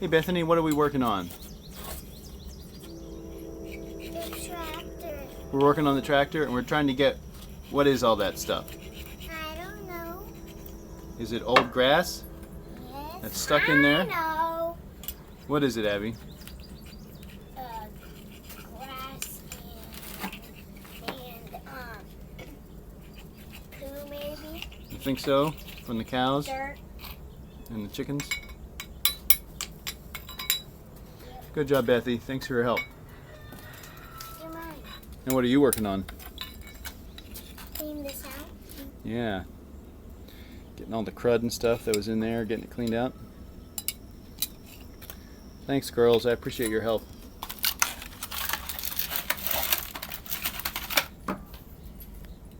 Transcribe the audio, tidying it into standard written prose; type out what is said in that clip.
Hey Bethany, what are we working on? The tractor. We're working on the tractor and we're trying to get, what is all that stuff? I don't know. Is it old grass Yes. that's stuck in there? I know. What is it, Abby? Grass and poo maybe. You think so? From the cows Dirt. and the chickens? Good job, Bethy. Thanks for your help. Do mine. And what are you working on? Clean this out. Yeah. Getting all the crud and stuff that was in there, getting it cleaned out. Thanks, girls. I appreciate your help.